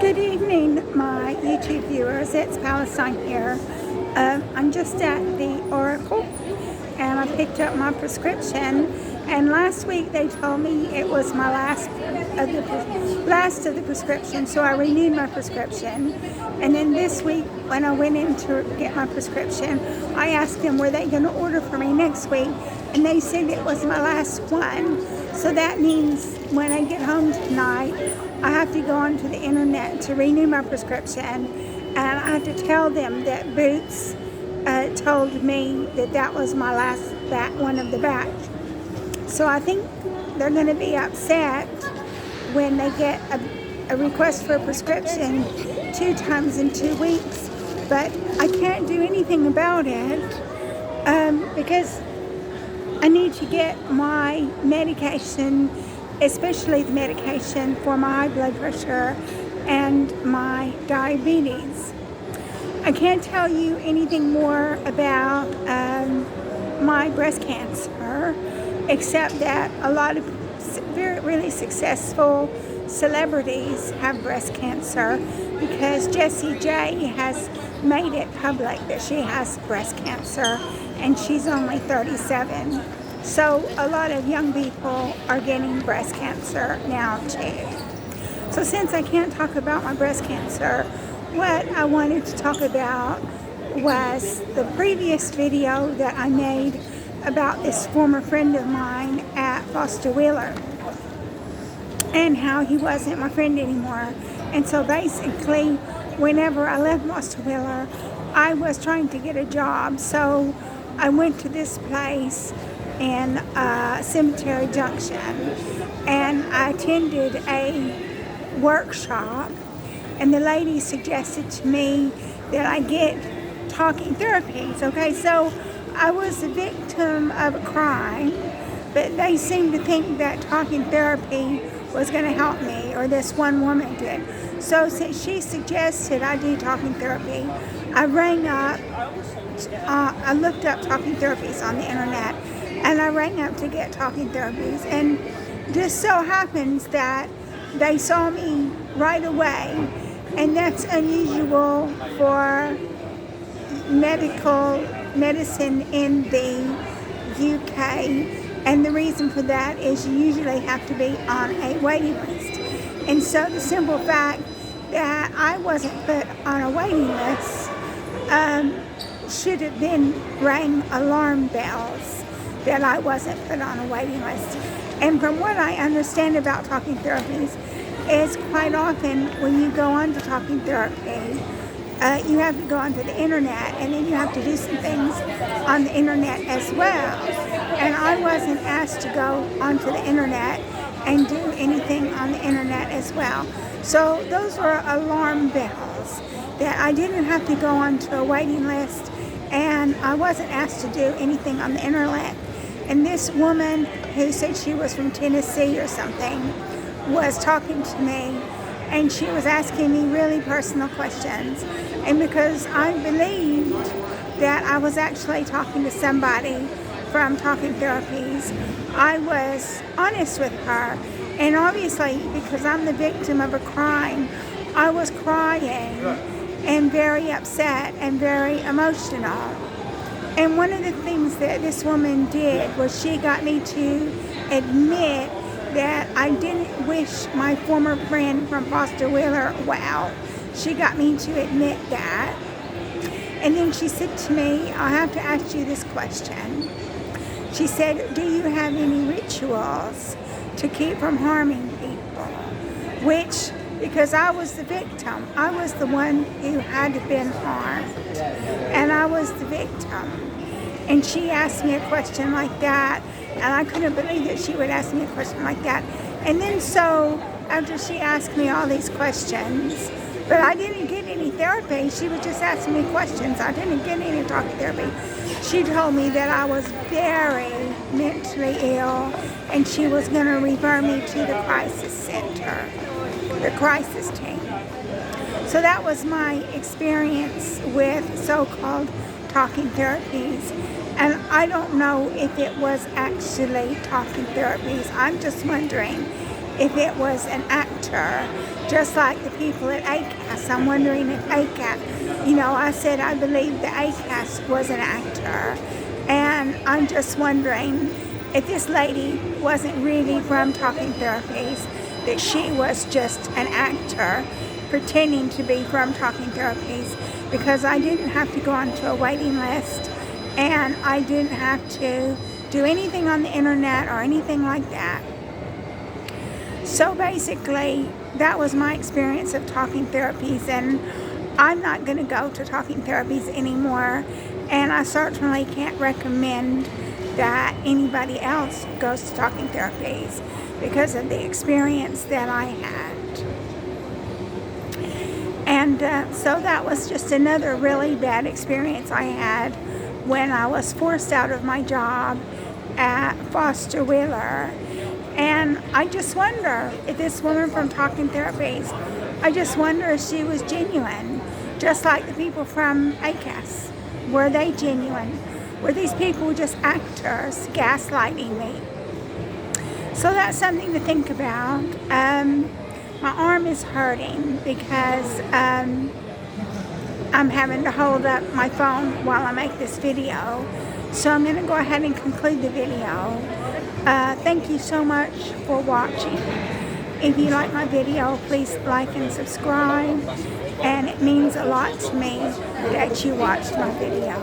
Good evening, my YouTube viewers. It's Palestine here. I'm just at the Oracle and I picked up my prescription. And last week they told me it was my last of the prescription, so I renewed my prescription. And then this week, when I went in to get my prescription, I asked them were they going to order for me next week, and they said it was my last one. So that means when I get home tonight, I have to go onto the internet to renew my prescription, and I have to tell them that Boots told me that was my last one of the batch. So I think they're going to be upset when they get a request for a prescription 2 times in 2 weeks. But I can't do anything about it because I need to get my medication, especially the medication for my high blood pressure and my diabetes. I can't tell you anything more about my breast cancer, except that a lot of really successful celebrities have breast cancer because Jessie J has made it public that she has breast cancer, and she's only 37. So a lot of young people are getting breast cancer now too. So since I can't talk about my breast cancer, what I wanted to talk about was the previous video that I made about this former friend of mine at Foster Wheeler and how he wasn't my friend anymore. And so basically, whenever I left Foster Wheeler, I was trying to get a job. So I went to this place in Cemetery Junction, and I attended a workshop, and the lady suggested to me that I get talking therapies. Okay, so I was a victim of a crime, but they seemed to think that talking therapy was going to help me, or this one woman did. So since she suggested I do talking therapy, I rang up, I looked up talking therapies on the internet, and I rang up to get talking therapies, and just so happens that they saw me right away, and that's unusual for medicine in the UK, and the reason for that is you usually have to be on a waiting list. And so the simple fact that I wasn't put on a waiting list should have been rang alarm bells that I wasn't put on a waiting list. And from what I understand about talking therapies is quite often when you go on to talking therapy, you have to go onto the internet, and then you have to do some things on the internet as well. And I wasn't asked to go onto the internet and do anything on the internet as well. So those were alarm bells that I didn't have to go onto a waiting list, and I wasn't asked to do anything on the internet. And this woman who said she was from Tennessee or something was talking to me, and she was asking me really personal questions. And because I believed that I was actually talking to somebody from Talking Therapies, I was honest with her. And obviously, because I'm the victim of a crime, I was crying and very upset and very emotional. And one of the things that this woman did was she got me to admit that I didn't wish my former friend from Foster Wheeler well. She got me to admit that. And then she said to me, I have to ask you this question. She said, do you have any rituals to keep from harming people? Which, because I was the victim, I was the one who had been harmed, and I was the victim. And she asked me a question like that, and I couldn't believe that she would ask me a question like that. And then so, after she asked me all these questions, but I didn't get any therapy, she was just asking me questions. I didn't get any talking therapy. She told me that I was very mentally ill, and she was going to refer me to the crisis center, the crisis team. So that was my experience with so-called talking therapies. And I don't know if it was actually talking therapies. I'm just wondering if it was an actor, just like the people at ACAS. I'm wondering if ACAS, I said I believe that ACAS was an actor, and I'm just wondering if this lady wasn't really from Talking Therapies, that she was just an actor pretending to be from Talking Therapies, because I didn't have to go onto a waiting list, and I didn't have to do anything on the internet or anything like that. So basically, that was my experience of Talking Therapies, and I'm not going to go to Talking Therapies anymore, and I certainly can't recommend that anybody else goes to Talking Therapies because of the experience that I had. And so that was just another really bad experience I had when I was forced out of my job at Foster Wheeler. And I just wonder if this woman from Talking Therapies, I just wonder if she was genuine, just like the people from ACAS. Were they genuine? Were these people just actors gaslighting me? So that's something to think about. My arm is hurting because I'm having to hold up my phone while I make this video. So I'm going to go ahead and conclude the video. Thank you so much for watching. If you like my video, please like and subscribe. And it means a lot to me that you watched my video.